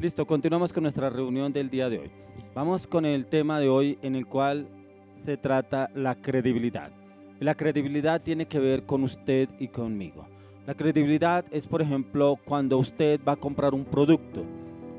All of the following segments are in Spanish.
Listo, continuamos con nuestra reunión del día de hoy. Vamos con el tema de hoy en el cual se trata la credibilidad. La credibilidad tiene que ver con usted y conmigo. La credibilidad es, por ejemplo, cuando usted va a comprar un producto.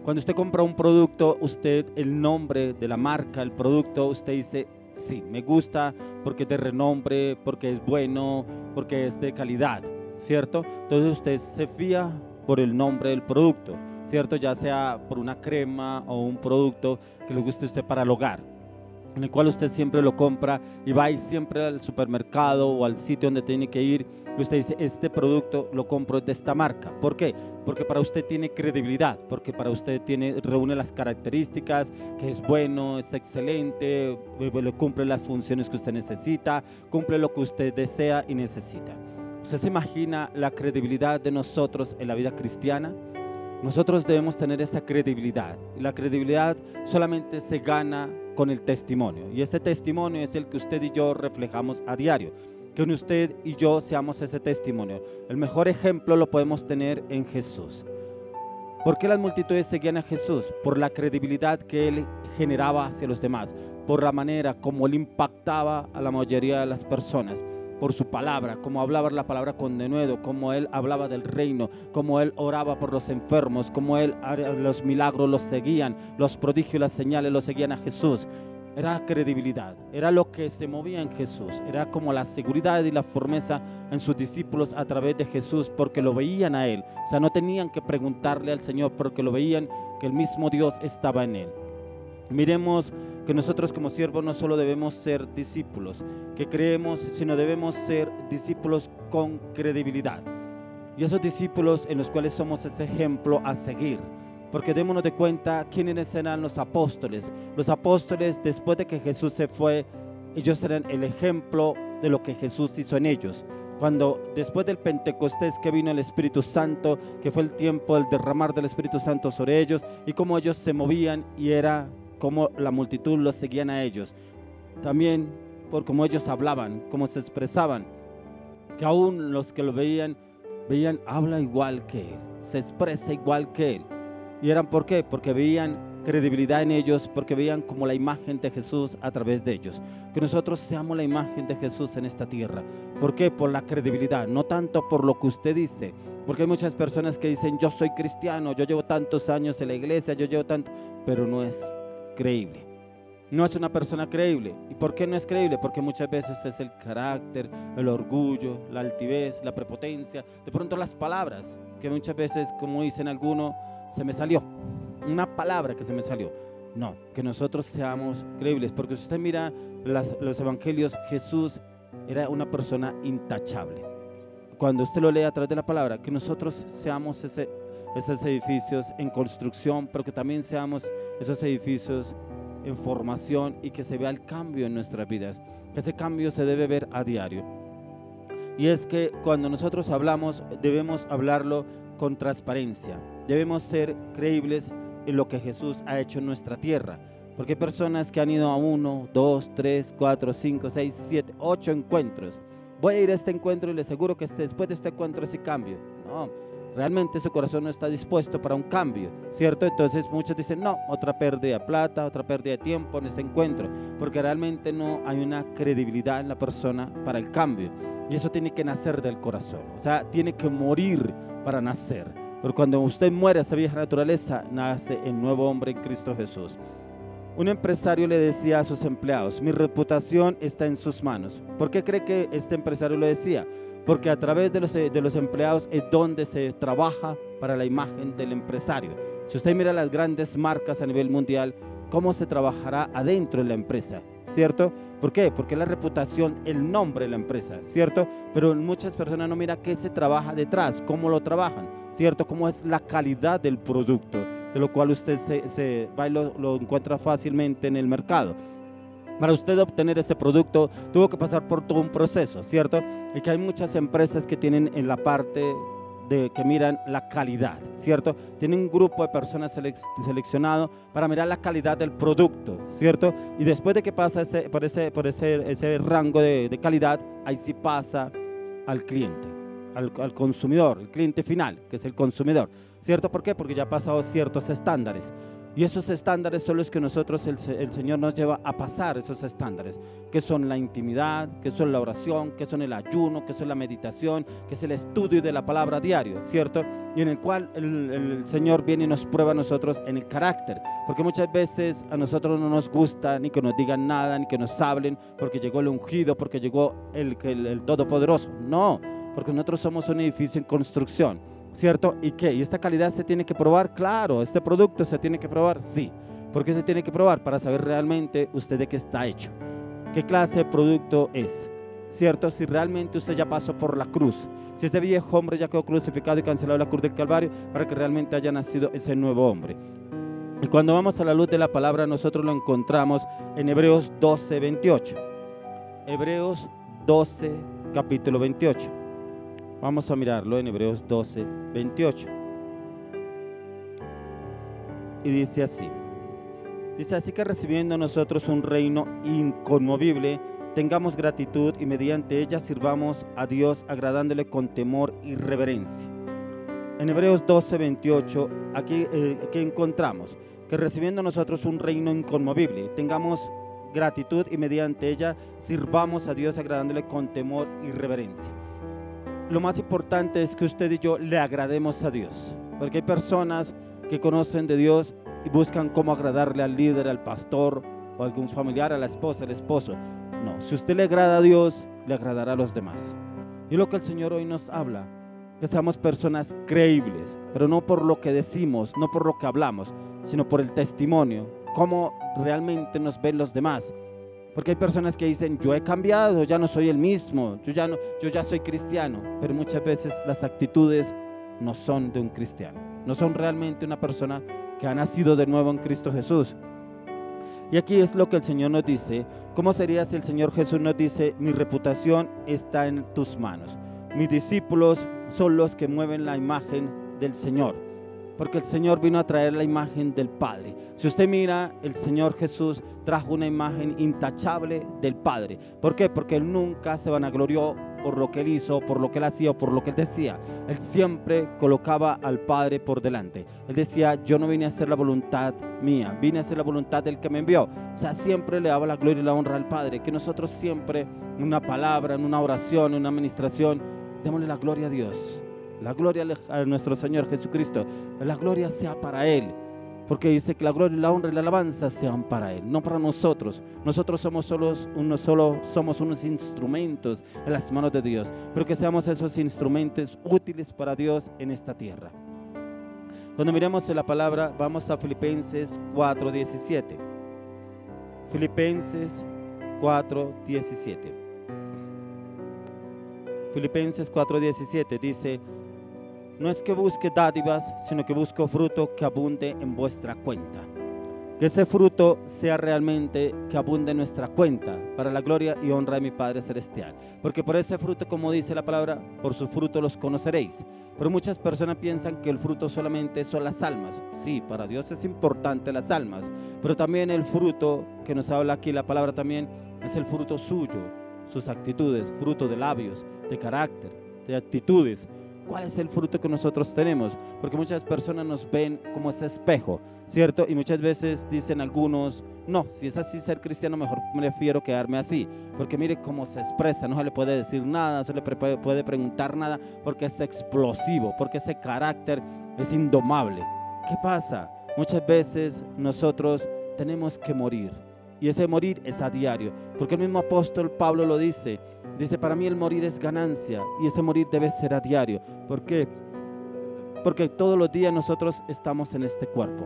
Cuando usted compra un producto, usted el nombre de la marca, el producto, usted dice, sí, me gusta porque es de renombre, porque es bueno, porque es de calidad, ¿cierto? Entonces usted se fía por el nombre del producto, ¿cierto? Ya sea por una crema o un producto que le guste a usted para el hogar, en el cual usted siempre lo compra y va a ir siempre al supermercado o al sitio donde tiene que ir y usted dice, este producto lo compro de esta marca. ¿Por qué? Porque para usted tiene credibilidad, porque para usted reúne las características, que es bueno, es excelente, cumple las funciones que usted necesita, cumple lo que usted desea y necesita. ¿Usted se imagina la credibilidad de nosotros en la vida cristiana? Nosotros debemos tener esa credibilidad. Y la credibilidad solamente se gana con el testimonio. Y ese testimonio es el que usted y yo reflejamos a diario. Que usted y yo seamos ese testimonio. El mejor ejemplo lo podemos tener en Jesús. ¿Por qué las multitudes seguían a Jesús? Por la credibilidad que Él generaba hacia los demás. Por la manera como Él impactaba a la mayoría de las personas. Por su palabra, como hablaba la palabra con denuedo, como Él hablaba del reino, como Él oraba por los enfermos, como Él, los milagros los seguían, los prodigios y las señales los seguían a Jesús. Era credibilidad, era lo que se movía en Jesús, era como la seguridad y la firmeza en sus discípulos a través de Jesús, porque lo veían a Él. O sea, no tenían que preguntarle al Señor, porque lo veían que el mismo Dios estaba en Él. Miremos que nosotros como siervos no solo debemos ser discípulos que creemos, sino debemos ser discípulos con credibilidad. Y esos discípulos en los cuales somos ese ejemplo a seguir. Porque démonos de cuenta quiénes eran los apóstoles. Los apóstoles, después de que Jesús se fue, ellos eran el ejemplo de lo que Jesús hizo en ellos. Cuando después del Pentecostés que vino el Espíritu Santo, que fue el tiempo del derramar del Espíritu Santo sobre ellos, y cómo ellos se movían y era como la multitud los seguían a ellos. También por cómo ellos hablaban, cómo se expresaban, que aún los que lo veían, habla igual que Él, se expresa igual que Él. ¿Y eran por qué? Porque veían credibilidad en ellos, porque veían como la imagen de Jesús a través de ellos. Que nosotros seamos la imagen de Jesús en esta tierra. ¿Por qué? Por la credibilidad, no tanto por lo que usted dice. Porque hay muchas personas que dicen, yo soy cristiano, yo llevo tantos años en la iglesia, yo llevo tanto, pero no es creíble. No es una persona creíble. ¿Y por qué no es creíble? Porque muchas veces es el carácter, el orgullo, la altivez, la prepotencia, de pronto las palabras, que muchas veces, como dicen algunos, se me salió, una palabra que se me salió. No, que nosotros seamos creíbles, porque si usted mira los evangelios, Jesús era una persona intachable. Cuando usted lo lee a través de la palabra, que nosotros seamos esos edificios en construcción, pero que también seamos esos edificios en formación y que se vea el cambio en nuestras vidas, que ese cambio se debe ver a diario. Y es que cuando nosotros hablamos, debemos hablarlo con transparencia, debemos ser creíbles en lo que Jesús ha hecho en nuestra tierra, porque hay personas que han ido a 1, 2, 3, 4, 5, 6, 7, 8 encuentros. Voy a ir a este encuentro y le aseguro que después de este encuentro sí cambio. No, realmente su corazón no está dispuesto para un cambio, ¿cierto? Entonces muchos dicen, no, otra pérdida de plata, otra pérdida de tiempo en ese encuentro, porque realmente no hay una credibilidad en la persona para el cambio. Y eso tiene que nacer del corazón, o sea, tiene que morir para nacer. Pero cuando usted muere a esa vieja naturaleza, nace el nuevo hombre en Cristo Jesús. Un empresario le decía a sus empleados, mi reputación está en sus manos. ¿Por qué cree que este empresario lo decía? Porque a través de los empleados es donde se trabaja para la imagen del empresario. Si usted mira las grandes marcas a nivel mundial, ¿cómo se trabajará adentro de la empresa? ¿Cierto? ¿Por qué? Porque la reputación, el nombre de la empresa, ¿cierto? Pero muchas personas no miran qué se trabaja detrás, cómo lo trabajan, ¿cierto? Cómo es la calidad del producto, de lo cual usted se va y lo encuentra fácilmente en el mercado. Para usted obtener ese producto tuvo que pasar por todo un proceso, ¿cierto? Y que hay muchas empresas que tienen en la parte que miran la calidad, ¿cierto? Tienen un grupo de personas seleccionado para mirar la calidad del producto, ¿cierto? Y después de que pasa ese rango de calidad, ahí sí pasa al cliente. al consumidor, el cliente final, que es el consumidor, ¿cierto? ¿Por qué? Porque ya ha pasado ciertos estándares. Y esos estándares son los que nosotros, el Señor nos lleva a pasar esos estándares, que son la intimidad, que son la oración, que son el ayuno, que son la meditación, que es el estudio de la palabra diario, ¿cierto? Y en el cual el Señor viene y nos prueba a nosotros en el carácter, porque muchas veces a nosotros no nos gusta ni que nos digan nada, ni que nos hablen, porque llegó el ungido, porque llegó el Todopoderoso. No, porque nosotros somos un edificio en construcción, ¿cierto? ¿Y qué? ¿Y esta calidad se tiene que probar? Claro. ¿Este producto se tiene que probar? Sí. ¿Por qué se tiene que probar? Para saber realmente usted de qué está hecho, qué clase de producto es, ¿cierto? Si realmente usted ya pasó por la cruz, si ese viejo hombre ya quedó crucificado y cancelado en la cruz del Calvario, para que realmente haya nacido ese nuevo hombre. Y cuando vamos a la luz de la palabra, nosotros lo encontramos en Hebreos 12, 28. Hebreos 12, capítulo 28. Vamos a mirarlo en Hebreos 12, 28. Y dice así. Dice así que recibiendo nosotros un reino inconmovible, tengamos gratitud y mediante ella sirvamos a Dios agradándole con temor y reverencia. En Hebreos 12, 28, aquí encontramos que recibiendo nosotros un reino inconmovible, tengamos gratitud y mediante ella sirvamos a Dios agradándole con temor y reverencia. Lo más importante es que usted y yo le agrademos a Dios, porque hay personas que conocen de Dios y buscan cómo agradarle al líder, al pastor o a algún familiar, a la esposa, al esposo. No, si usted le agrada a Dios, le agradará a los demás. Y lo que el Señor hoy nos habla, que seamos personas creíbles, pero no por lo que decimos, no por lo que hablamos, sino por el testimonio, cómo realmente nos ven los demás. Porque hay personas que dicen, yo he cambiado, ya no soy el mismo, yo ya soy cristiano, pero muchas veces las actitudes no son de un cristiano, no son realmente una persona que ha nacido de nuevo en Cristo Jesús. Y aquí es lo que el Señor nos dice. ¿Cómo sería si el Señor Jesús nos dice, mi reputación está en tus manos? Mis discípulos son los que mueven la imagen del Señor, porque el Señor vino a traer la imagen del Padre. Si usted mira, el Señor Jesús trajo una imagen intachable del Padre. ¿Por qué? Porque Él nunca se vanaglorió por lo que Él hizo, por lo que Él hacía o por lo que Él decía. Él siempre colocaba al Padre por delante. Él decía, yo no vine a hacer la voluntad mía, vine a hacer la voluntad del que me envió. O sea, siempre le daba la gloria y la honra al Padre. Que nosotros siempre, en una palabra, en una oración, en una administración, démosle la gloria a Dios. La gloria a nuestro Señor Jesucristo. La gloria sea para Él. Porque dice que la gloria, la honra y la alabanza sean para Él, no para nosotros. Nosotros somos somos unos instrumentos en las manos de Dios. Pero que seamos esos instrumentos útiles para Dios en esta tierra. Cuando miremos en la palabra, vamos a Filipenses 4:17. Filipenses 4:17. Filipenses 4:17 dice, no es que busque dádivas, sino que busco fruto que abunde en vuestra cuenta. Que ese fruto sea realmente que abunde en nuestra cuenta, para la gloria y honra de mi Padre Celestial. Porque por ese fruto, como dice la palabra, por su fruto los conoceréis. Pero muchas personas piensan que el fruto solamente son las almas. Sí, para Dios es importante las almas, pero también el fruto que nos habla aquí la palabra también es el fruto suyo, sus actitudes, fruto de labios, de carácter, de actitudes. ¿Cuál es el fruto que nosotros tenemos? Porque muchas personas nos ven como ese espejo, ¿cierto? Y muchas veces dicen algunos, no, si es así ser cristiano, mejor prefiero quedarme así. Porque mire cómo se expresa, no se le puede decir nada, no se le puede preguntar nada, porque es explosivo, porque ese carácter es indomable. ¿Qué pasa? Muchas veces nosotros tenemos que morir. Y ese morir es a diario, porque el mismo apóstol Pablo lo dice. Dice, para mí el morir es ganancia y ese morir debe ser a diario. ¿Por qué? Porque todos los días nosotros estamos en este cuerpo,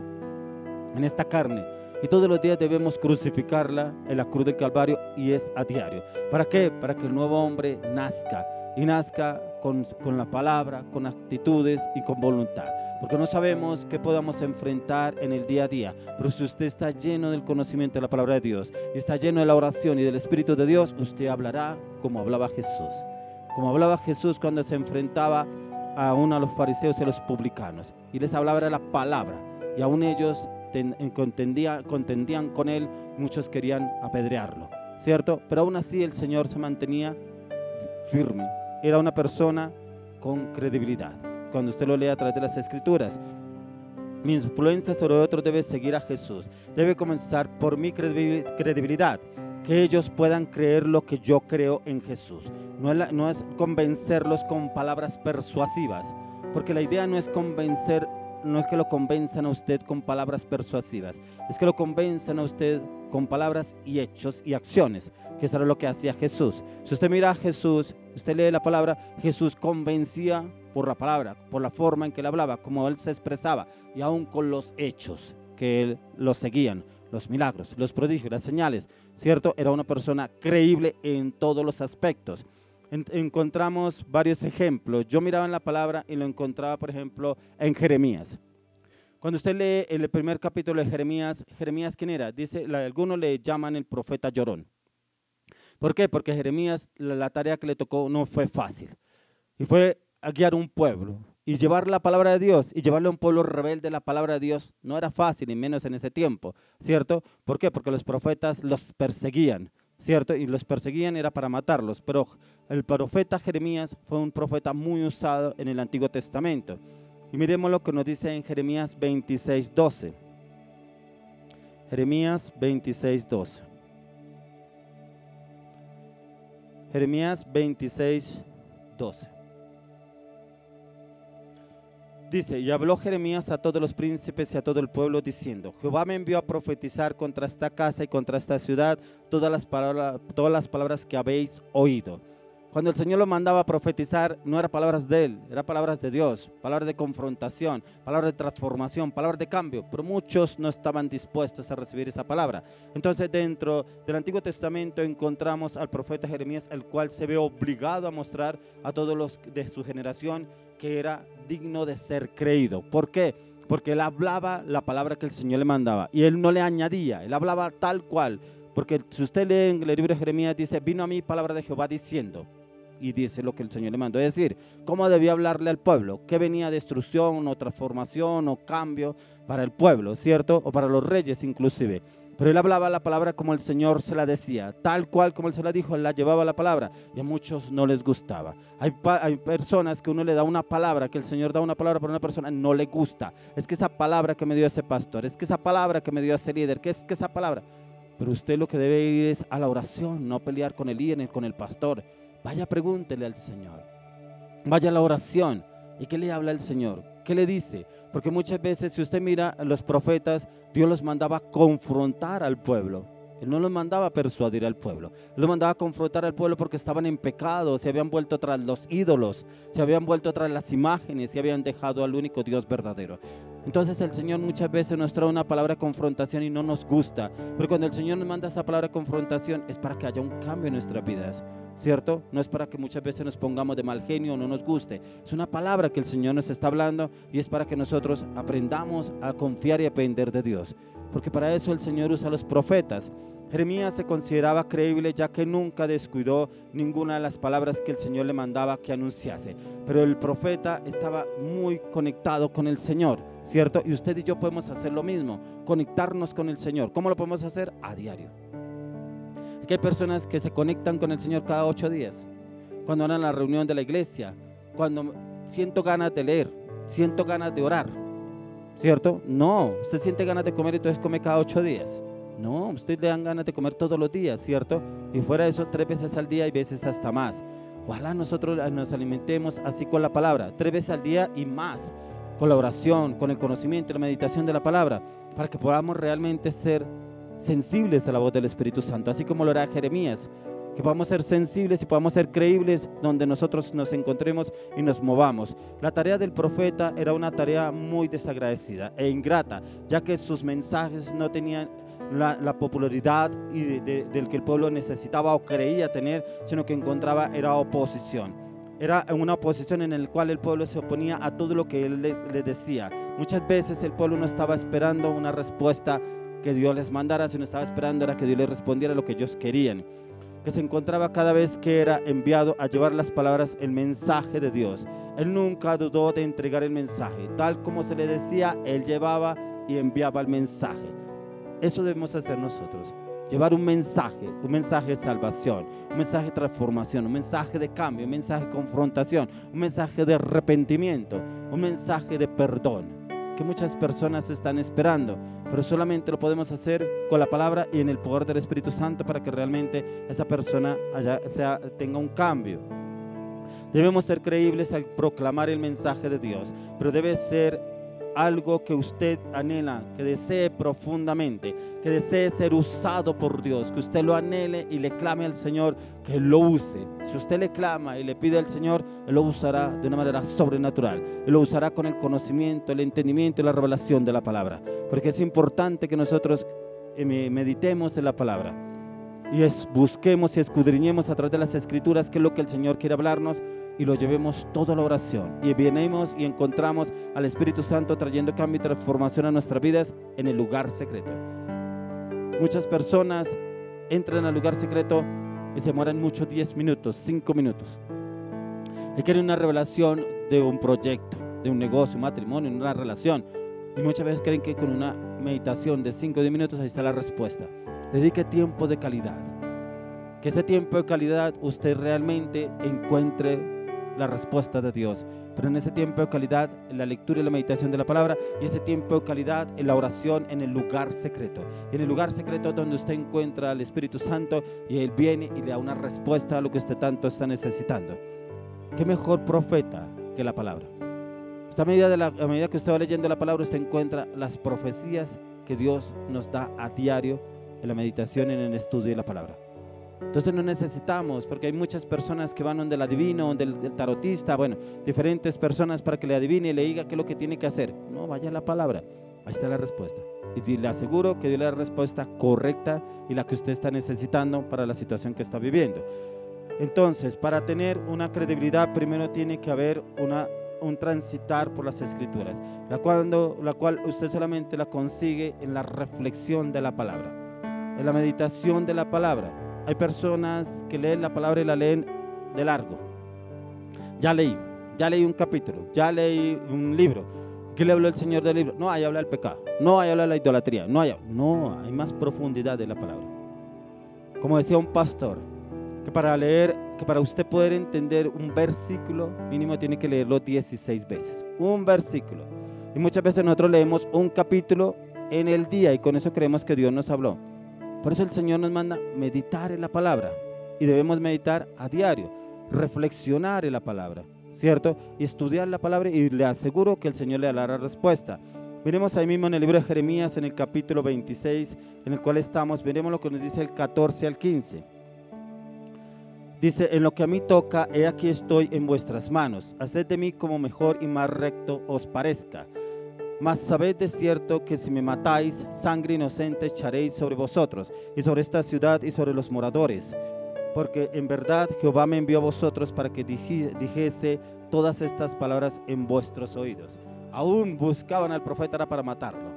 en esta carne. Y todos los días debemos crucificarla en la cruz del Calvario y es a diario. ¿Para qué? Para que el nuevo hombre nazca. Y nazca con la palabra, con actitudes y con voluntad. Porque no sabemos qué podamos enfrentar en el día a día. Pero si usted está lleno del conocimiento de la palabra de Dios y está lleno de la oración y del Espíritu de Dios, usted hablará como hablaba Jesús. Como hablaba Jesús cuando se enfrentaba a los fariseos y a los publicanos. Y les hablaba de la palabra. Y aún ellos contendían con él. Muchos querían apedrearlo, ¿cierto? Pero aún así el Señor se mantenía firme. Era una persona con credibilidad. Cuando usted lo lee a través de las Escrituras, mi influencia sobre otros debe seguir a Jesús. Debe comenzar por mi credibilidad, que ellos puedan creer lo que yo creo en Jesús. No es convencerlos con palabras persuasivas, porque la idea no es convencer, no es que lo convenzan a usted con palabras persuasivas, es que lo convenzan a usted con palabras y hechos y acciones, que eso era lo que hacía Jesús. Si usted mira a Jesús, usted lee la palabra, Jesús convencía por la palabra, por la forma en que él hablaba, como él se expresaba, y aún con los hechos que él los seguían, los milagros, los prodigios, las señales, ¿cierto? Era una persona creíble en todos los aspectos. Encontramos varios ejemplos. Yo miraba en la palabra y lo encontraba, por ejemplo, en Jeremías. Cuando usted lee el primer capítulo de Jeremías, ¿Jeremías quién era? Dice, algunos le llaman el profeta llorón. ¿Por qué? Porque Jeremías, la tarea que le tocó no fue fácil. Y fue a guiar un pueblo y llevar la palabra de Dios y llevarle a un pueblo rebelde la palabra de Dios no era fácil, y menos en ese tiempo, ¿cierto? ¿Por qué? Porque los profetas los perseguían, ¿cierto? Y los perseguían era para matarlos, pero el profeta Jeremías fue un profeta muy usado en el Antiguo Testamento. Y miremos lo que nos dice en Jeremías 26:12. Jeremías 26:12. Jeremías 26:12. Dice, y habló Jeremías a todos los príncipes y a todo el pueblo diciendo, Jehová me envió a profetizar contra esta casa y contra esta ciudad todas las palabras que habéis oído. Cuando el Señor lo mandaba a profetizar, no eran palabras de él, eran palabras de Dios, palabras de confrontación, palabras de transformación, palabras de cambio, pero muchos no estaban dispuestos a recibir esa palabra. Entonces dentro del Antiguo Testamento encontramos al profeta Jeremías, el cual se ve obligado a mostrar a todos los de su generación que era digno de ser creído. ¿Por qué? Porque él hablaba la palabra que el Señor le mandaba y él no le añadía, él hablaba tal cual. Porque si usted lee en el libro de Jeremías, dice, vino a mí palabra de Jehová diciendo, y dice lo que el Señor le mandó. Es decir, cómo debía hablarle al pueblo, que venía destrucción o transformación o cambio para el pueblo, ¿cierto? O para los reyes inclusive. Pero él hablaba la palabra como el Señor se la decía, tal cual como él se la dijo, él la llevaba la palabra, y a muchos no les gustaba. Hay personas que uno le da una palabra, que el Señor da una palabra para una persona, no le gusta. Es que esa palabra que me dio ese pastor, es que esa palabra que me dio ese líder, que es que esa palabra. Pero usted lo que debe ir es a la oración, no pelear con el líder, con el pastor. Vaya, pregúntele al Señor. Vaya a la oración. ¿Y qué le habla el Señor? ¿Qué le dice? Porque muchas veces, si usted mira a los profetas, Dios los mandaba a confrontar al pueblo. Él no los mandaba a persuadir al pueblo. Él los mandaba a confrontar al pueblo porque estaban en pecado, se habían vuelto tras los ídolos, se habían vuelto tras las imágenes y habían dejado al único Dios verdadero. Entonces el Señor muchas veces nos trae una palabra de confrontación y no nos gusta. Pero cuando el Señor nos manda esa palabra de confrontación es para que haya un cambio en nuestras vidas, ¿cierto? No es para que muchas veces nos pongamos de mal genio o no nos guste. Es una palabra que el Señor nos está hablando y es para que nosotros aprendamos a confiar y a depender de Dios. Porque para eso el Señor usa a los profetas. Jeremías se consideraba creíble ya que nunca descuidó ninguna de las palabras que el Señor le mandaba que anunciase. Pero el profeta estaba muy conectado con el Señor, ¿cierto? Y usted y yo podemos hacer lo mismo, conectarnos con el Señor. ¿Cómo lo podemos hacer? A diario. Aquí hay personas que se conectan con el Señor cada 8 días, cuando van a la reunión de la iglesia, cuando siento ganas de leer, siento ganas de orar, ¿cierto? No, usted siente ganas de comer y entonces come cada 8 días. No, usted le dan ganas de comer todos los días, ¿cierto? Y fuera de eso 3 veces al día y veces hasta más. Ojalá nosotros nos alimentemos así con la palabra, 3 veces al día y más, con la oración, con el conocimiento, la meditación de la palabra, para que podamos realmente ser sensibles a la voz del Espíritu Santo, así como lo era Jeremías, que podamos ser sensibles y podamos ser creíbles donde nosotros nos encontremos y nos movamos. La tarea del profeta era una tarea muy desagradecida e ingrata, ya que sus mensajes no tenían la popularidad del que el pueblo necesitaba o creía tener, sino que encontraba era oposición. Era una oposición en la cual el pueblo se oponía a todo lo que él les decía. Muchas veces el pueblo no estaba esperando una respuesta que Dios les mandara, sino estaba esperando era que Dios les respondiera lo que ellos querían. Que se encontraba cada vez que era enviado a llevar las palabras, el mensaje de Dios. Él nunca dudó de entregar el mensaje. Tal como se le decía, él llevaba y enviaba el mensaje. Eso debemos hacer nosotros. llevar un mensaje de salvación, un mensaje de transformación, un mensaje de cambio, un mensaje de confrontación, un mensaje de arrepentimiento, un mensaje de perdón, que muchas personas están esperando, pero solamente lo podemos hacer con la palabra y en el poder del Espíritu Santo para que realmente esa persona tenga un cambio. Debemos ser creíbles al proclamar el mensaje de Dios, pero debe ser algo que usted anhela, que desee profundamente, que desee ser usado por Dios, que usted lo anhele y le clame al Señor que lo use. Si usted le clama y le pide al Señor, Él lo usará de una manera sobrenatural. Él lo usará con el conocimiento, el entendimiento y la revelación de la palabra. Porque es importante que nosotros meditemos en la palabra y busquemos y escudriñemos a través de las Escrituras qué es lo que el Señor quiere hablarnos, y lo llevemos toda la oración y venimos y encontramos al Espíritu Santo trayendo cambio y transformación a nuestras vidas en el lugar secreto. Muchas personas entran al lugar secreto y se demoran muchos 10 minutos, 5 minutos y quieren una revelación de un proyecto, de un negocio, un matrimonio, una relación, y muchas veces creen que con una meditación de 5 o 10 minutos ahí está la respuesta. Dedique tiempo de calidad, que ese tiempo de calidad usted realmente encuentre la respuesta de Dios, pero en ese tiempo de calidad en la lectura y la meditación de la palabra, y ese tiempo de calidad en la oración en el lugar secreto, en el lugar secreto donde usted encuentra al Espíritu Santo y Él viene y le da una respuesta a lo que usted tanto está necesitando. ¿Qué mejor profeta que la palabra? A medida que usted va leyendo la palabra, usted encuentra las profecías que Dios nos da a diario en la meditación y en el estudio de la palabra. Entonces no necesitamos, porque hay muchas personas que van donde el adivino, donde el tarotista, bueno, diferentes personas para que le adivine y le diga qué es lo que tiene que hacer. No, vaya a la palabra, ahí está la respuesta. Y le aseguro que Dios le da la respuesta correcta y la que usted está necesitando para la situación que está viviendo. Entonces, para tener una credibilidad, primero tiene que haber un transitar por las Escrituras, la cual usted solamente la consigue en la reflexión de la palabra, en la meditación de la palabra. Hay personas que leen la palabra y la leen de largo. Ya leí un capítulo, ya leí un libro. ¿Qué le habló el Señor del libro? No, ahí habla del pecado, no, ahí habla de la idolatría, no, hay más profundidad de la palabra. Como decía un pastor, que para usted poder entender un versículo, mínimo tiene que leerlo 16 veces. Un versículo. Y muchas veces nosotros leemos un capítulo en el día y con eso creemos que Dios nos habló. Por eso el Señor nos manda meditar en la palabra y debemos meditar a diario, reflexionar en la palabra, ¿cierto? Y estudiar la palabra, y le aseguro que el Señor le dará la respuesta. Miremos ahí mismo en el libro de Jeremías, en el capítulo 26, en el cual estamos, veremos lo que nos dice el 14 al 15. Dice: en lo que a mí toca, he aquí estoy en vuestras manos, haced de mí como mejor y más recto os parezca. Mas sabed de cierto que si me matáis, sangre inocente echaréis sobre vosotros y sobre esta ciudad y sobre los moradores. Porque en verdad Jehová me envió a vosotros para que dijese todas estas palabras en vuestros oídos. Aún buscaban al profeta para matarlo,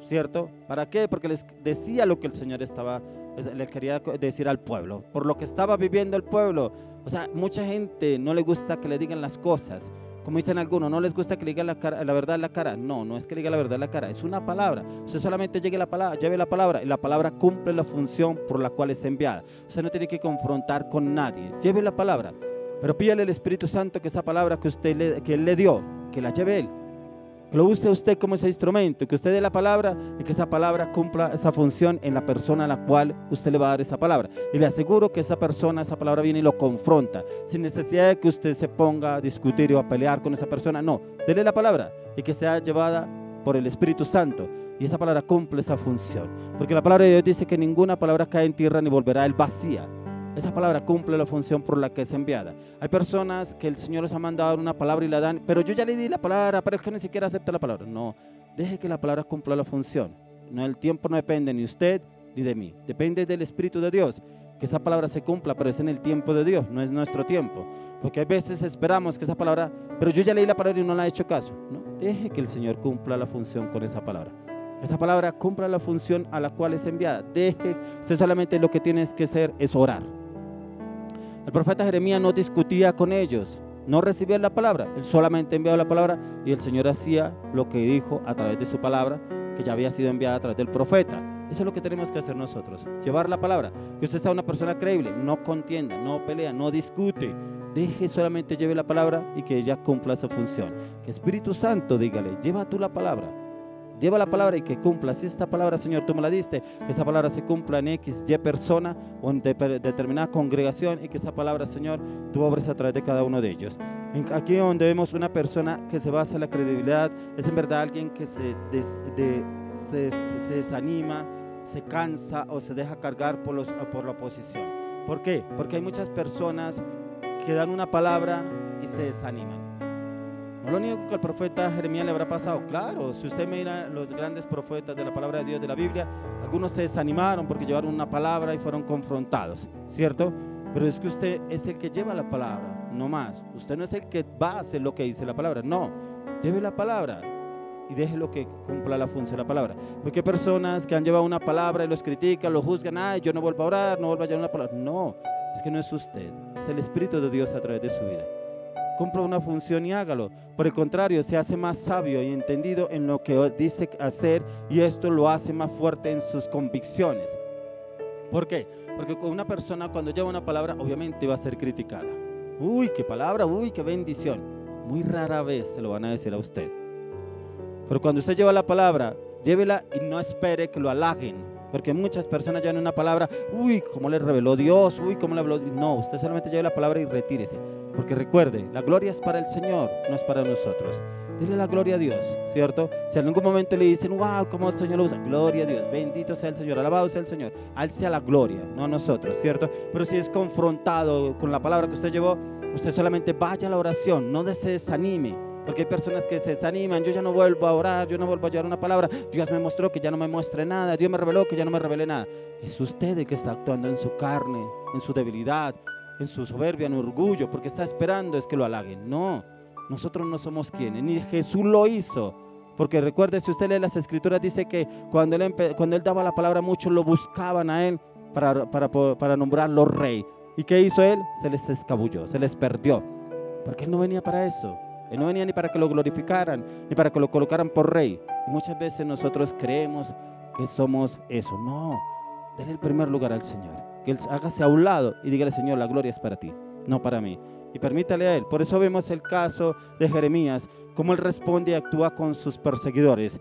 ¿cierto? ¿Para qué? Porque les decía lo que el Señor le quería decir al pueblo, por lo que estaba viviendo el pueblo. O sea, mucha gente no le gusta que le digan las cosas. Como dicen algunos, no les gusta que le digan la verdad en la cara. No es que le diga la verdad en la cara, es una palabra. Usted solamente lleve la palabra y la palabra cumple la función por la cual es enviada. Usted no tiene que confrontar con nadie, lleve la palabra, pero pídale al Espíritu Santo que esa palabra que Él le dio, que la lleve Él, que lo use usted como ese instrumento, que usted dé la palabra y que esa palabra cumpla esa función en la persona a la cual usted le va a dar esa palabra. Y le aseguro que esa palabra viene y lo confronta, sin necesidad de que usted se ponga a discutir o a pelear con esa persona. No, dele la palabra y que sea llevada por el Espíritu Santo, y esa palabra cumple esa función. Porque la palabra de Dios dice que ninguna palabra cae en tierra ni volverá a él vacía. Esa palabra cumple la función por la que es enviada. Hay personas que el Señor les ha mandado una palabra y la dan, pero yo ya le di la palabra, pero es que ni siquiera acepta la palabra. No, deje que la palabra cumpla la función. No, el tiempo no depende ni de usted ni de mí, depende del Espíritu de Dios, que esa palabra se cumpla, pero es en el tiempo de Dios, no es nuestro tiempo. Porque a veces esperamos que esa palabra, pero yo ya leí la palabra y no la he hecho caso. No, deje que el Señor cumpla la función con esa palabra. Esa palabra cumpla la función a la cual es enviada. Usted solamente lo que tiene que hacer es orar. El profeta Jeremías no discutía con ellos, no recibía la palabra, él solamente enviaba la palabra y el Señor hacía lo que dijo a través de su palabra, que ya había sido enviada a través del profeta. Eso es lo que tenemos que hacer nosotros, llevar la palabra. Que usted sea una persona creíble, no contienda, no pelea, no discute. Deje solamente lleve la palabra y que ella cumpla su función. Que Espíritu Santo dígale, lleva tú la palabra. Lleva la palabra y que cumpla. Si esta palabra, Señor, tú me la diste, que esa palabra se cumpla en X, Y persona o en determinada congregación, y que esa palabra, Señor, tú obres a través de cada uno de ellos. Aquí donde vemos una persona que se basa en la credibilidad, es en verdad alguien que se desanima, se cansa o se deja cargar por la oposición. ¿Por qué? Porque hay muchas personas que dan una palabra y se desaniman. No lo único que al profeta Jeremías le habrá pasado. Claro, si usted mira los grandes profetas de la palabra de Dios de la Biblia, algunos se desanimaron porque llevaron una palabra y fueron confrontados, ¿cierto? Pero es que usted es el que lleva la palabra, no más. Usted no es el que va a hacer lo que dice la palabra, no. Lleve la palabra y déjelo que cumpla la función de la palabra. Porque hay personas que han llevado una palabra y los critican, los juzgan, ay, yo no vuelvo a orar, no vuelvo a llevar una palabra. No, es que no es usted, es el Espíritu de Dios a través de su vida. Cumpla una función y hágalo. Por el contrario, se hace más sabio y entendido en lo que dice hacer, y esto lo hace más fuerte en sus convicciones. ¿Por qué? Porque una persona cuando lleva una palabra obviamente va a ser criticada. Uy, qué palabra, uy, qué bendición. Muy rara vez se lo van a decir a usted. Pero cuando usted lleva la palabra, llévela y no espere que lo halaguen. Porque muchas personas llevan una palabra, uy, cómo le reveló Dios, uy, cómo le habló. No, usted solamente lleve la palabra y retírese. Porque recuerde, la gloria es para el Señor, no es para nosotros. Dile la gloria a Dios, ¿cierto? Si en algún momento le dicen, wow, cómo el Señor lo usa, gloria a Dios, bendito sea el Señor, alabado sea el Señor. A Él sea la gloria, no a nosotros, ¿cierto? Pero si es confrontado con la palabra que usted llevó, usted solamente vaya a la oración, no se desanime. Porque hay personas que se desaniman, yo ya no vuelvo a orar, yo no vuelvo a llevar una palabra, Dios me mostró que ya no me muestre nada, Dios me reveló que ya no me revele nada. Es usted el que está actuando en su carne, en su debilidad, en su soberbia, en orgullo, porque está esperando es que lo halaguen. No, nosotros no somos quienes, ni Jesús lo hizo. Porque recuerde, si usted lee las escrituras, dice que cuando él daba la palabra, muchos lo buscaban a él para nombrarlo rey. ¿Y qué hizo él? Se les escabulló, se les perdió, porque él no venía para eso. Él no venía ni para que lo glorificaran, ni para que lo colocaran por rey. Y muchas veces nosotros creemos que somos eso. No, denle el primer lugar al Señor. Que Él hágase a un lado y dígale, Señor, la gloria es para ti, no para mí. Y permítale a Él. Por eso vemos el caso de Jeremías, cómo Él responde y actúa con sus perseguidores.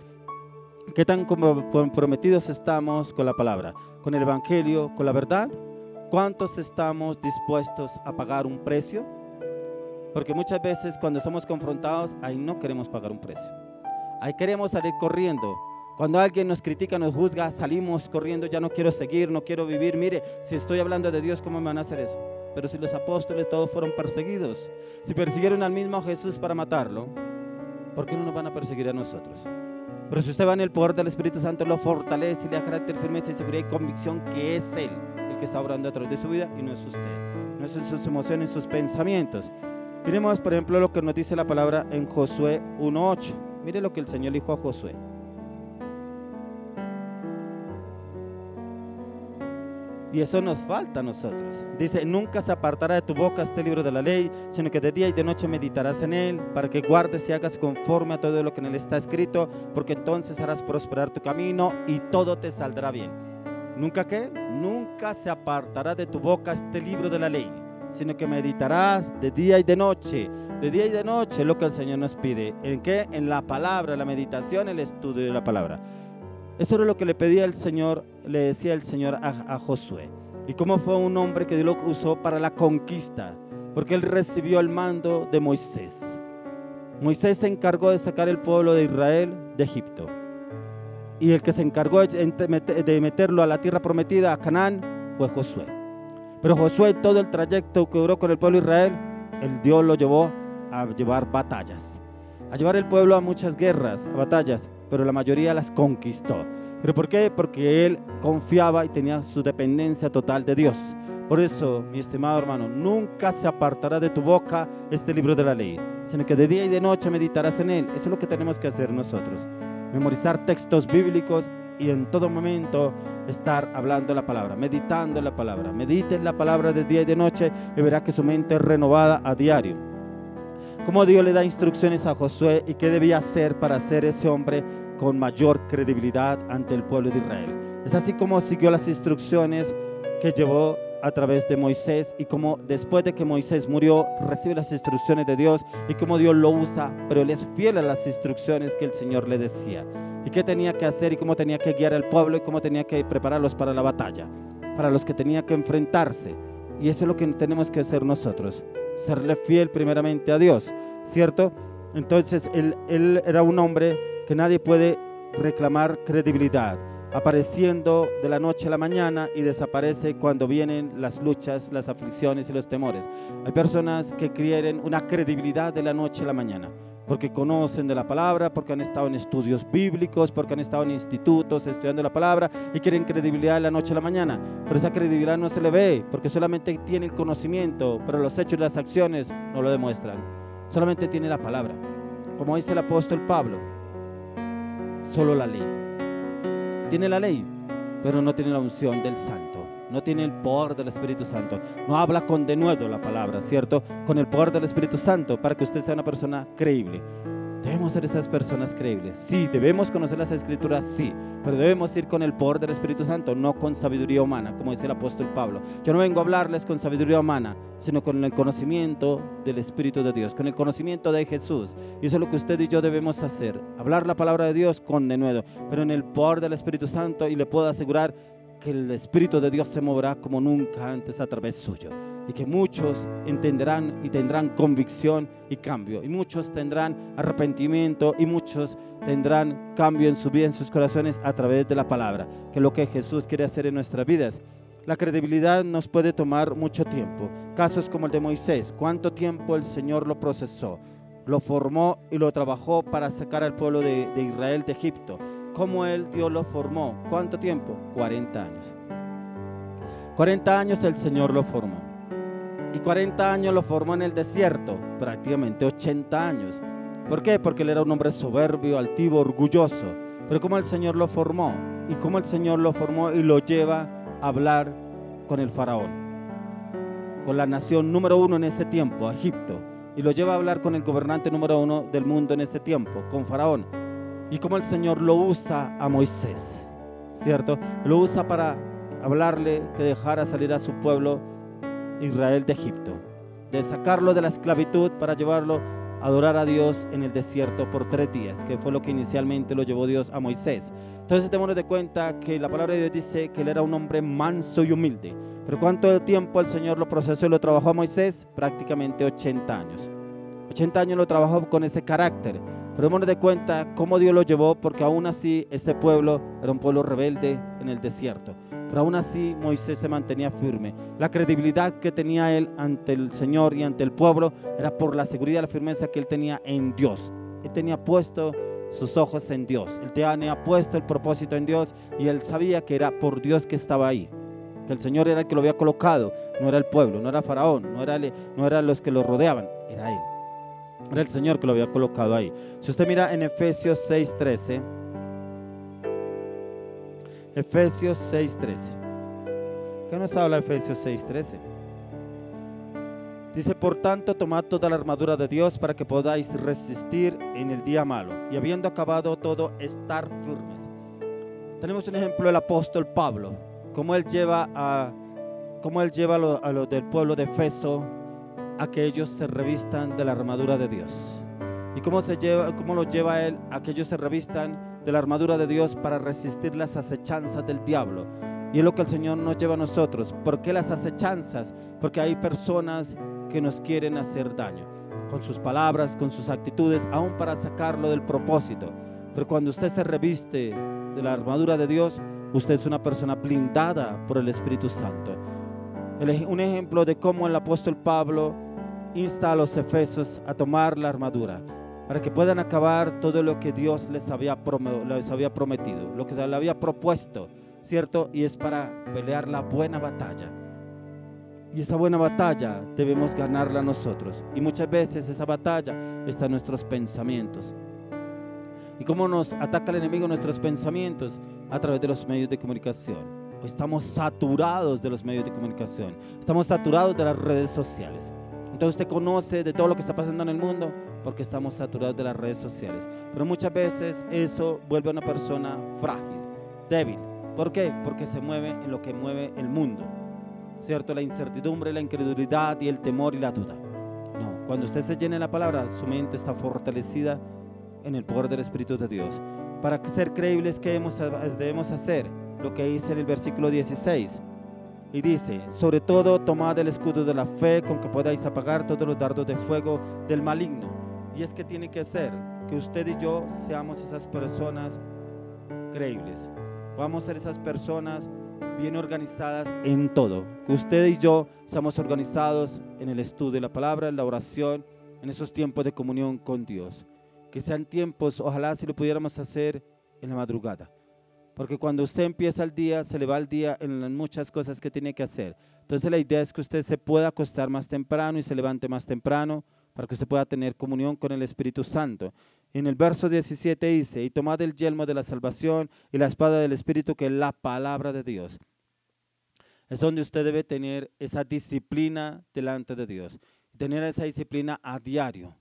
¿Qué tan comprometidos estamos con la palabra, con el Evangelio, con la verdad? ¿Cuántos estamos dispuestos a pagar un precio? Porque muchas veces cuando somos confrontados, ahí no queremos pagar un precio. Ahí queremos salir corriendo. Cuando alguien nos critica, nos juzga, salimos corriendo, ya no quiero seguir, no quiero vivir. Mire, si estoy hablando de Dios, ¿cómo me van a hacer eso? Pero si los apóstoles todos fueron perseguidos, si persiguieron al mismo Jesús para matarlo, ¿por qué no nos van a perseguir a nosotros? Pero si usted va en el poder del Espíritu Santo, lo fortalece y le da carácter, firmeza y seguridad y convicción que es Él el que está obrando a través de su vida y no es usted, no es sus emociones, sus pensamientos. Miremos, por ejemplo, lo que nos dice la palabra en Josué 1:8. Mire lo que el Señor dijo a Josué. Y eso nos falta a nosotros. Dice, nunca se apartará de tu boca este libro de la ley, sino que de día y de noche meditarás en él, para que guardes y hagas conforme a todo lo que en él está escrito, porque entonces harás prosperar tu camino y todo te saldrá bien. ¿Nunca qué? Nunca se apartará de tu boca este libro de la ley, sino que meditarás de día y de noche. De día y de noche es lo que el Señor nos pide. ¿En qué? En la palabra, la meditación, el estudio de la palabra. Eso era lo que le pedía el Señor, le decía el Señor a Josué. Y cómo fue un hombre que Dios lo usó para la conquista, porque él recibió el mando de Moisés. Moisés se encargó de sacar el pueblo de Israel de Egipto. Y el que se encargó de meterlo a la tierra prometida, a Canaán, fue Josué. Pero Josué, todo el trayecto que duró con el pueblo de Israel, el Dios lo llevó a llevar batallas, a llevar el pueblo a muchas guerras, a batallas, pero la mayoría las conquistó. ¿Pero por qué? Porque él confiaba y tenía su dependencia total de Dios. Por eso, mi estimado hermano, nunca se apartará de tu boca este libro de la ley, sino que de día y de noche meditarás en él. Eso es lo que tenemos que hacer nosotros, memorizar textos bíblicos y en todo momento estar hablando la palabra, meditando en la palabra. Medite en la palabra de día y de noche y verá que su mente es renovada a diario. Cómo Dios le da instrucciones a Josué y qué debía hacer para ser ese hombre con mayor credibilidad ante el pueblo de Israel. Es así como siguió las instrucciones que llevó a través de Moisés, y como después de que Moisés murió recibe las instrucciones de Dios, y como Dios lo usa, pero él es fiel a las instrucciones que el Señor le decía, y qué tenía que hacer y cómo tenía que guiar al pueblo y cómo tenía que prepararlos para la batalla, para los que tenía que enfrentarse. Y eso es lo que tenemos que hacer nosotros, serle fiel primeramente a Dios, ¿cierto? Entonces él era un hombre que nadie puede reclamar credibilidad, apareciendo de la noche a la mañana y desaparece cuando vienen las luchas, las aflicciones y los temores. Hay personas que quieren una credibilidad de la noche a la mañana, porque conocen de la palabra, porque han estado en estudios bíblicos, porque han estado en institutos estudiando la palabra y quieren credibilidad de la noche a la mañana, pero esa credibilidad no se le ve, porque solamente tiene el conocimiento, pero los hechos y las acciones no lo demuestran. Solamente tiene la palabra, como dice el apóstol Pablo, solo la ley. Tiene la ley, pero no tiene la unción del Santo, no tiene el poder del Espíritu Santo, no habla con denuedo la palabra, ¿cierto? Con el poder del Espíritu Santo, para que usted sea una persona creíble. Debemos ser esas personas creíbles. Sí, debemos conocer las Escrituras, sí, pero debemos ir con el poder del Espíritu Santo, no con sabiduría humana, como dice el apóstol Pablo. Yo no vengo a hablarles con sabiduría humana, sino con el conocimiento del Espíritu de Dios, con el conocimiento de Jesús. Y eso es lo que usted y yo debemos hacer, hablar la palabra de Dios con denuedo, pero en el poder del Espíritu Santo, y le puedo asegurar que el Espíritu de Dios se moverá como nunca antes a través suyo, y que muchos entenderán y tendrán convicción y cambio, y muchos tendrán arrepentimiento, y muchos tendrán cambio en su vida, en sus corazones, a través de la palabra, que es lo que Jesús quiere hacer en nuestras vidas. La credibilidad nos puede tomar mucho tiempo. Casos como el de Moisés, ¿cuánto tiempo el Señor lo procesó, lo formó y lo trabajó para sacar al pueblo de Israel de Egipto? ¿Cómo Dios lo formó? ¿Cuánto tiempo? 40 años. 40 años el Señor lo formó. Y 40 años lo formó en el desierto, prácticamente 80 años. ¿Por qué? Porque él era un hombre soberbio, altivo, orgulloso. Pero ¿cómo el Señor lo formó? Y cómo el Señor lo formó y lo lleva a hablar con el faraón, con la nación número 1 en ese tiempo, Egipto. Y lo lleva a hablar con el gobernante número 1 del mundo en ese tiempo, con faraón. Y cómo el Señor lo usa a Moisés, ¿cierto? Lo usa para hablarle que dejara salir a su pueblo Israel de Egipto, de sacarlo de la esclavitud para llevarlo a adorar a Dios en el desierto por 3 días, que fue lo que inicialmente lo llevó Dios a Moisés. Entonces démonos de cuenta que la palabra de Dios dice que él era un hombre manso y humilde. Pero ¿cuánto tiempo el Señor lo procesó y lo trabajó a Moisés? Prácticamente 80 años. 80 años lo trabajó con ese carácter. Pero démonos de cuenta cómo Dios lo llevó, porque aún así este pueblo era un pueblo rebelde en el desierto. Pero aún así Moisés se mantenía firme. La credibilidad que tenía él ante el Señor y ante el pueblo era por la seguridad y la firmeza que él tenía en Dios. Él tenía puesto sus ojos en Dios. Él tenía puesto el propósito en Dios, y él sabía que era por Dios que estaba ahí, que el Señor era el que lo había colocado, no era el pueblo, no era Faraón, no eran los que lo rodeaban, era él. Era el Señor que lo había colocado ahí. Si usted mira en Efesios 6:13, Efesios 6:13, ¿qué nos habla Efesios 6:13? Dice: por tanto, tomad toda la armadura de Dios para que podáis resistir en el día malo, y habiendo acabado todo, estar firmes. Tenemos un ejemplo del apóstol Pablo, cómo él lleva a los del pueblo de Efeso a que ellos se revistan de la armadura de Dios. ¿Y cómo los lleva él a que ellos se revistan de la armadura de Dios para resistir las acechanzas del diablo? Y es lo que el Señor nos lleva a nosotros. ¿Por qué las acechanzas? Porque hay personas que nos quieren hacer daño, con sus palabras, con sus actitudes, aún para sacarlo del propósito. Pero cuando usted se reviste de la armadura de Dios, usted es una persona blindada por el Espíritu Santo. Un ejemplo de cómo el apóstol Pablo insta a los efesios a tomar la armadura para que puedan acabar todo lo que Dios les había prometido, lo que se le había propuesto, ¿cierto? Y es para pelear la buena batalla. Y esa buena batalla debemos ganarla nosotros. Y muchas veces esa batalla está en nuestros pensamientos. ¿Y cómo nos ataca el enemigo en nuestros pensamientos? A través de los medios de comunicación. Hoy estamos saturados de los medios de comunicación. Estamos saturados de las redes sociales. Entonces usted conoce de todo lo que está pasando en el mundo porque estamos saturados de las redes sociales. Pero muchas veces eso vuelve a una persona frágil, débil, ¿Por qué? Porque se mueve en lo que mueve el mundo, ¿cierto? La incertidumbre, la incredulidad y el temor y la duda. No, cuando usted se llena de la palabra, su mente está fortalecida en el poder del Espíritu de Dios. Para ser creíbles, ¿qué debemos hacer? Lo que dice en el versículo 16. Y dice: sobre todo tomad el escudo de la fe, con que podáis apagar todos los dardos de fuego del maligno. Y es que tiene que ser que usted y yo seamos esas personas creíbles. Vamos a ser esas personas bien organizadas en todo. Que usted y yo seamos organizados en el estudio de la palabra, en la oración, en esos tiempos de comunión con Dios. Que sean tiempos, ojalá si lo pudiéramos hacer en la madrugada. Porque cuando usted empieza el día, se le va el día en muchas cosas que tiene que hacer. Entonces la idea es que usted se pueda acostar más temprano y se levante más temprano para que usted pueda tener comunión con el Espíritu Santo. En el verso 17 dice: y tomad el yelmo de la salvación y la espada del Espíritu, que es la palabra de Dios. Es donde usted debe tener esa disciplina delante de Dios. Tener esa disciplina a diario.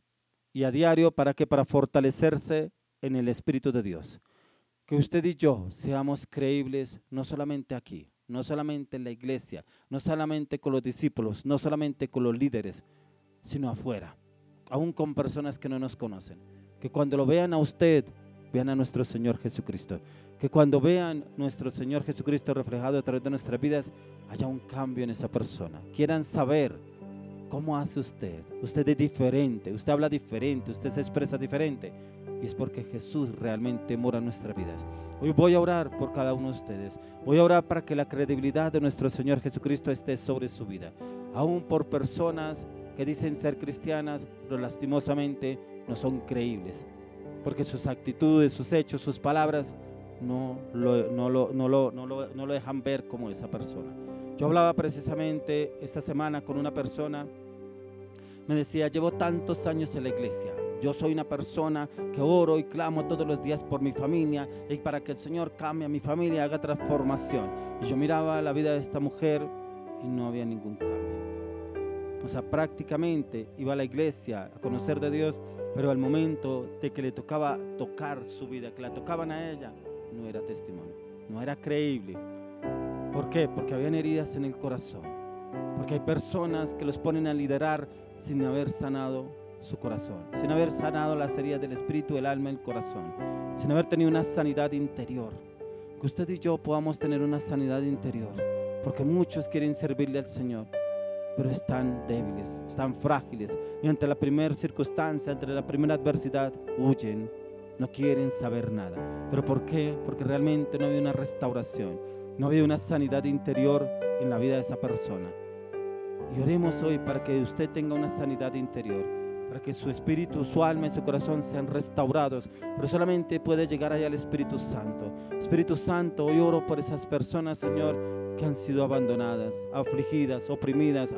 ¿Y a diario para qué? Para fortalecerse en el Espíritu de Dios. Que usted y yo seamos creíbles, no solamente aquí, no solamente en la iglesia, no solamente con los discípulos, no solamente con los líderes, sino afuera, aún con personas que no nos conocen. Que cuando lo vean a usted, vean a nuestro Señor Jesucristo. Que cuando vean nuestro Señor Jesucristo reflejado a través de nuestras vidas, haya un cambio en esa persona. Quieran saber cómo hace usted. Usted es diferente, usted habla diferente, usted se expresa diferente. Y es porque Jesús realmente mora en nuestras vidas. Hoy voy a orar por cada uno de ustedes. Voy a orar para que la credibilidad de nuestro Señor Jesucristo esté sobre su vida. Aún por personas que dicen ser cristianas, pero lastimosamente no son creíbles. Porque sus actitudes, sus hechos, sus palabras no lo dejan ver como esa persona. Yo hablaba precisamente esta semana con una persona. Me decía: llevo tantos años en la iglesia. Yo soy una persona que oro y clamo todos los días por mi familia y para que el Señor cambie a mi familia y haga transformación. Y yo miraba la vida de esta mujer y no había ningún cambio. O sea, prácticamente iba a la iglesia a conocer de Dios, pero al momento de que le tocaba tocar su vida, que la tocaban a ella, no era testimonio, no era creíble. ¿Por qué? Porque habían heridas en el corazón. Porque hay personas que los ponen a liderar sin haber sanado su corazón, sin haber sanado las heridas del espíritu, el alma y el corazón, sin haber tenido una sanidad interior. Que usted y yo podamos tener una sanidad interior, porque muchos quieren servirle al Señor, pero están débiles, están frágiles, y ante la primera circunstancia, ante la primera adversidad, huyen, no quieren saber nada. ¿Pero por qué? Porque realmente no había una restauración, no había una sanidad interior en la vida de esa persona. Y oremos hoy para que usted tenga una sanidad interior, para que su espíritu, su alma y su corazón sean restaurados, pero solamente puede llegar allá el Espíritu Santo. Espíritu Santo, hoy oro por esas personas, Señor, que han sido abandonadas, afligidas, oprimidas,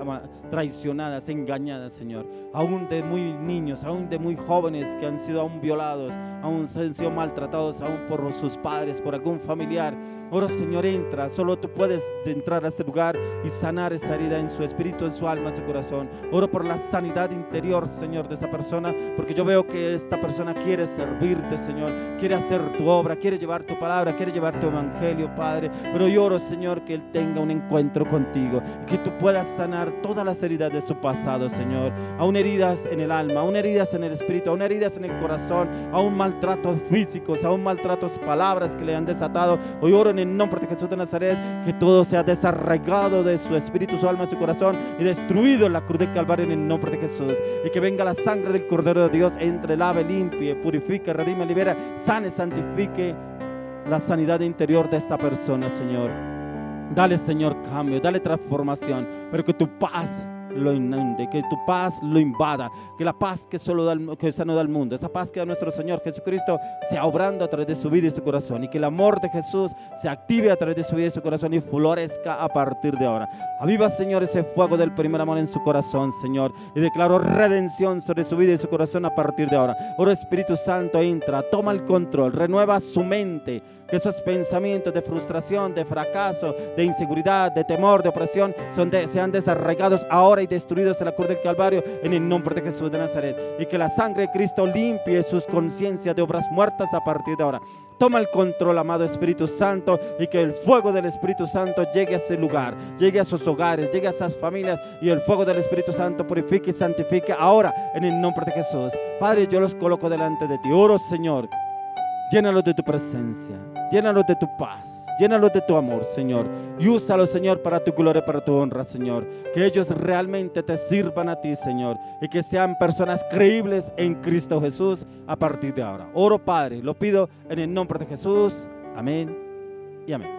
traicionadas, engañadas, Señor. Aún de muy niños, aún de muy jóvenes que han sido aún violados, aún han sido maltratados, aún por sus padres, por algún familiar. Oro, Señor, entra, solo tú puedes entrar a este lugar y sanar esa herida en su espíritu, en su alma, en su corazón. Oro por la sanidad interior, Señor, de esa persona, porque yo veo que esta persona quiere servirte, Señor, quiere hacer tu obra, quiere llevar tu palabra, quiere llevar tu evangelio, Padre. Pero yo oro, Señor, que él tenga un encuentro contigo, que tú puedas sanar todas las heridas de su pasado, Señor, aún heridas en el alma, aún heridas en el espíritu, aún heridas en el corazón, aún maltratos físicos, aún maltratos, palabras que le han desatado. Hoy oro en el nombre de Jesús de Nazaret, que todo sea desarraigado de su espíritu, su alma y su corazón y destruido en la cruz de Calvario en el nombre de Jesús. Y que venga la sangre del Cordero de Dios, entre, lave, limpie, purifique, redime, libera, sane, santifique la sanidad interior de esta persona, Señor. Dale, Señor, cambio, dale transformación, pero que tu paz lo inunde, que tu paz lo invada, que la paz que solo da, que esa no da el mundo, esa paz que da nuestro Señor Jesucristo sea obrando a través de su vida y su corazón, y que el amor de Jesús se active a través de su vida y su corazón y florezca a partir de ahora. Aviva, Señor, ese fuego del primer amor en su corazón, Señor, y declaro redención sobre su vida y su corazón a partir de ahora. Ora, Espíritu Santo, entra, toma el control, renueva su mente, que esos pensamientos de frustración, de fracaso, de inseguridad, de temor, de opresión sean desarraigados ahora ahora y destruidos en la cruz del Calvario, en el nombre de Jesús de Nazaret. Y que la sangre de Cristo limpie sus conciencias de obras muertas a partir de ahora. Toma el control, amado Espíritu Santo, y que el fuego del Espíritu Santo llegue a ese lugar, llegue a sus hogares, llegue a esas familias, y el fuego del Espíritu Santo purifique y santifique ahora en el nombre de Jesús. Padre, yo los coloco delante de ti. Oro, Señor, llénalos de tu presencia, llénalos de tu paz, llénalos de tu amor, Señor, y úsalos, Señor, para tu gloria y para tu honra, Señor. Que ellos realmente te sirvan a ti, Señor, y que sean personas creíbles en Cristo Jesús a partir de ahora. Oro, Padre, lo pido en el nombre de Jesús. Amén y amén.